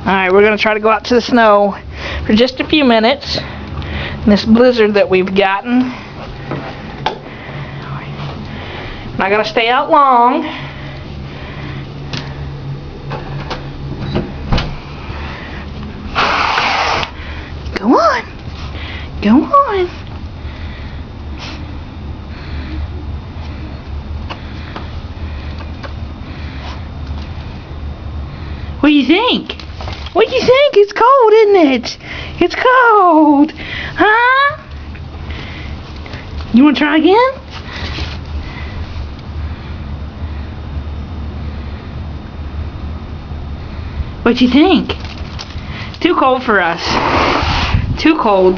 Alright, we're going to try to go out to the snow for just a few minutes. In this blizzard that we've gotten. Not going to stay out long. Go on. Go on. What do you think? What do you think? It's cold, isn't it? It's cold. Huh? You want to try again? What do you think? Too cold for us. Too cold.